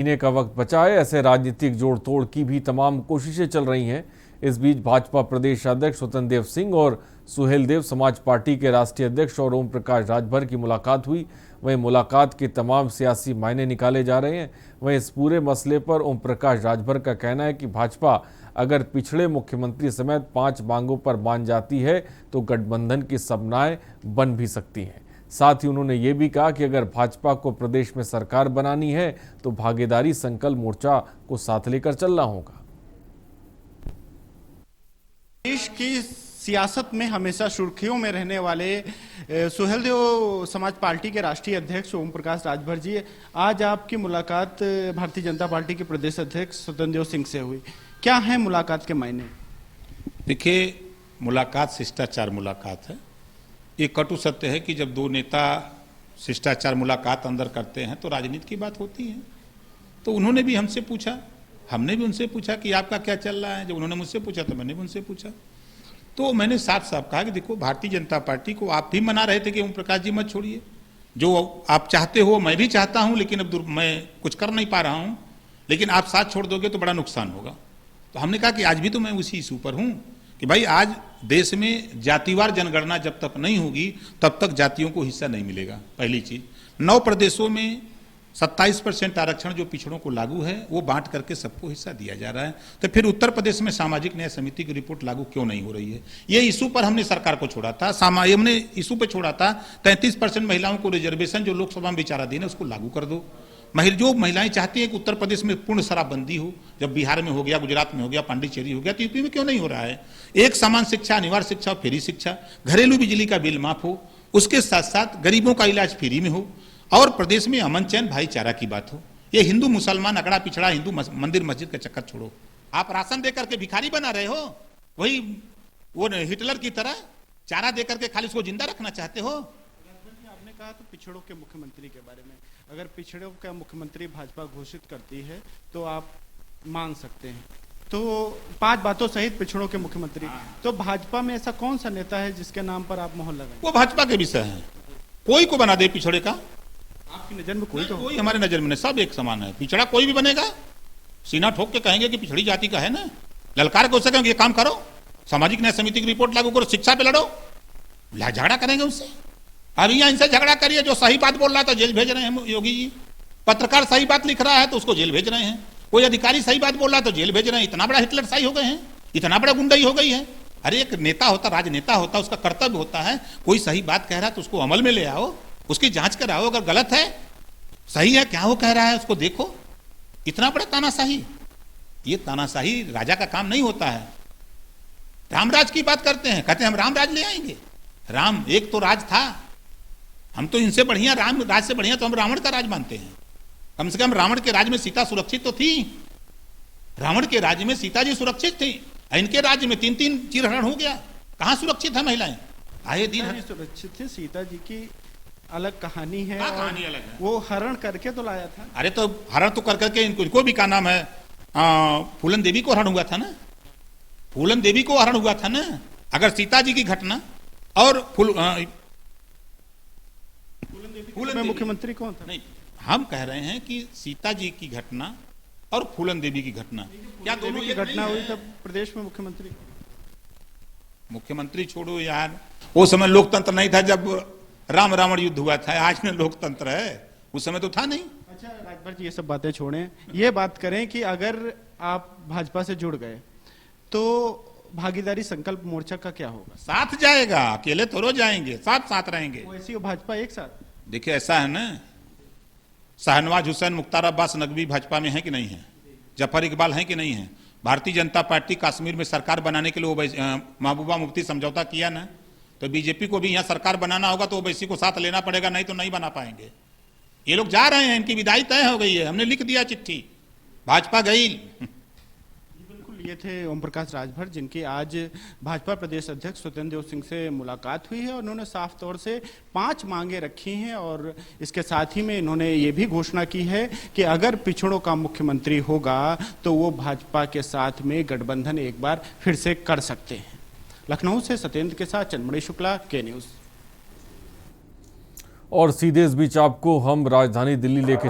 महीने का वक्त बचा है, ऐसे राजनीतिक जोड़ तोड़ की भी तमाम कोशिशें चल रही हैं। इस बीच भाजपा प्रदेश अध्यक्ष स्वतंत्र देव सिंह और सुहेल देव समाज पार्टी के राष्ट्रीय अध्यक्ष और ओम प्रकाश राजभर की मुलाकात हुई। वहीं मुलाकात के तमाम सियासी मायने निकाले जा रहे हैं। वहीं इस पूरे मसले पर ओम प्रकाश राजभर का कहना है कि भाजपा अगर पिछड़े मुख्यमंत्री समेत 5 मांगों पर मान जाती है तो गठबंधन की सपनाएं बन भी सकती हैं। साथ ही उन्होंने ये भी कहा कि अगर भाजपा को प्रदेश में सरकार बनानी है तो भागीदारी संकल्प मोर्चा को साथ लेकर चलना होगा। देश की सियासत में हमेशा सुर्खियों में रहने वाले सुहेल देव समाज पार्टी के राष्ट्रीय अध्यक्ष ओम प्रकाश राजभर जी, आज आपकी मुलाकात भारतीय जनता पार्टी के प्रदेश अध्यक्ष स्वतंत्र देव सिंह से हुई। क्या है मुलाकात के मायने? देखिए, मुलाकात शिष्टाचार मुलाकात है। ये कटु सत्य है कि जब दो नेता शिष्टाचार मुलाकात अंदर करते हैं तो राजनीति की बात होती है। तो उन्होंने भी हमसे पूछा, हमने भी उनसे पूछा कि आपका क्या चल रहा है। जब उन्होंने मुझसे पूछा तो मैंने भी उनसे पूछा। तो मैंने साफ साफ कहा कि देखो, भारतीय जनता पार्टी को आप भी मना रहे थे कि ओम प्रकाश जी मत छोड़िए, जो आप चाहते हो मैं भी चाहता हूं, लेकिन अब मैं कुछ कर नहीं पा रहा हूं, लेकिन आप साथ छोड़ दोगे तो बड़ा नुकसान होगा। तो हमने कहा कि आज भी तो मैं उसी इशू पर हूं कि भाई, आज देश में जातिवार जनगणना जब तक नहीं होगी तब तक जातियों को हिस्सा नहीं मिलेगा। पहली चीज, 9 प्रदेशों में 27% आरक्षण जो पिछड़ों को लागू है वो बांट करके सबको हिस्सा दिया जा रहा है। तो फिर उत्तर प्रदेश में सामाजिक न्याय समिति की रिपोर्ट लागू क्यों नहीं हो रही है? ये इशू पर हमने सरकार को छोड़ा था। हमने इशू पे छोड़ा था 33% महिलाओं को रिजर्वेशन जो लोकसभा में विचाराधीन है उसको लागू कर दो। जो महिलाएं चाहती हैं कि उत्तर प्रदेश में पूर्ण शराबबंदी हो, जब बिहार में हो गया, गुजरात में हो गया, पांडिचेरी हो गया, तो यूपी में क्यों नहीं हो रहा है? एक समान शिक्षा, अनिवार्य शिक्षा, फ्री शिक्षा, घरेलू बिजली का बिल माफ हो, उसके साथ साथ गरीबों का इलाज फ्री में हो, और प्रदेश में अमन चैन भाईचारा की बात हो। ये हिंदू मुसलमान अगड़ा पिछड़ा हिंदू मंदिर मस्जिद का चक्कर छोड़ो। आप राशन देकर के भिखारी बना रहे हो, वही वो हिटलर की तरह चारा देकर के खाली उसको जिंदा रखना चाहते हो। आपने कहा तो पिछड़ों के मुख्यमंत्री के बारे में, अगर पिछड़ों का मुख्यमंत्री भाजपा घोषित करती है तो आप मान सकते हैं। तो 5 बातों सहित पिछड़ों के मुख्यमंत्री, तो भाजपा में ऐसा कौन सा नेता है जिसके नाम पर आप मोहर लगाएं? वो भाजपा के विषय है। कोई को बना दे पिछड़े का, आपकी नजर में कोई तो? कोई हमारे नजर में नहीं, सब एक समान है। पिछड़ा कोई भी बनेगा, सीना ठोक के कहेंगे कि पिछड़ी जाति का है ना, ललकार के उससे कहेंगे ये काम करो, सामाजिक न्याय समिति की रिपोर्ट लागू करो, शिक्षा पे लड़ो, झगड़ा करेंगे उससे। अब यहाँ इनसे झगड़ा करिए, जो सही बात बोल रहा है तो जेल भेज रहे हैं योगी जी। पत्रकार सही बात लिख रहा है तो उसको जेल भेज रहे हैं। कोई अधिकारी सही बात बोल रहा है तो जेल भेज रहे हैं। इतना बड़ा हिटलर शाही हो गए हैं, इतना बड़ा गुंडाई हो गई है। अरे एक नेता होता, राजनेता होता, उसका कर्तव्य होता है कोई सही बात कह रहा है तो उसको अमल में ले आओ, उसकी जांच कराओ। अगर गलत है, सही है, क्या वो कह रहा है उसको देखो। इतना बड़ा तानाशाही, ये तानाशाही राजा का काम नहीं होता है। रामराज की बात करते हैं, कहते हैं हम रामराज ले आएंगे। राम एक तो राज था, हम तो इनसे बढ़िया, राम राज से बढ़िया तो हम रावण का राज मानते हैं। कम से कम रावण के राज में सीता सुरक्षित तो थी, रावण के राज्य में सीता जी सुरक्षित थी। इनके राज्य में 3-3 चीरहरण हो गया, कहां सुरक्षित है महिलाएं? आए दिन सुरक्षित थे। सीता जी की अलग कहानी है, कहानी अलग है। वो हरण करके तो लाया था। अरे तो हरण तो कर करके इनको भी, क्या नाम है, फूलन देवी को हरण हुआ था ना, फूलन देवी को हरण हुआ था ना। अगर सीता जी की घटना और फूलन में मुख्यमंत्री कौन था? नहीं, हम कह रहे हैं कि सीता जी की घटना और फूलन देवी की घटना, क्या दोनों की घटना हुई तब प्रदेश में मुख्यमंत्री छोड़ो यार, वो समय लोकतंत्र नहीं था जब राम रावण युद्ध हुआ था। आज में लोकतंत्र है, उस समय तो था नहीं। अच्छा राजभर जी, ये सब बातें छोड़ें, ये बात करें कि अगर आप भाजपा से जुड़ गए तो भागीदारी संकल्प मोर्चा का क्या होगा? साथ जाएगा, अकेले थोड़ो जाएंगे, साथ साथ रहेंगे। वैसी भाजपा एक साथ। देखिए ऐसा है ना, शाहनवाज हुसैन, मुख्तार अब्बास नकवी भाजपा में है कि नहीं है? जफर इकबाल है कि नहीं है? भारतीय जनता पार्टी कश्मीर में सरकार बनाने के लिए महबूबा मुफ्ती समझौता किया ना, तो बीजेपी को भी यहाँ सरकार बनाना होगा तो ओवैसी को साथ लेना पड़ेगा, नहीं तो नहीं बना पाएंगे। ये लोग जा रहे हैं, इनकी विदाई तय हो गई है, हमने लिख दिया चिट्ठी, भाजपा गई। बिल्कुल, ये थे ओम प्रकाश राजभर, जिनकी आज भाजपा प्रदेश अध्यक्ष स्वतंत्र देव सिंह से मुलाकात हुई है और उन्होंने साफ तौर से 5 मांगे रखी हैं और इसके साथ ही में इन्होंने ये भी घोषणा की है कि अगर पिछड़ों का मुख्यमंत्री होगा तो वो भाजपा के साथ में गठबंधन एक बार फिर से कर सकते हैं। लखनऊ से सत्येंद्र के साथ चंद्रमणि शुक्ला, के न्यूज़। और सीधे इस बीच आपको हम राजधानी दिल्ली लेके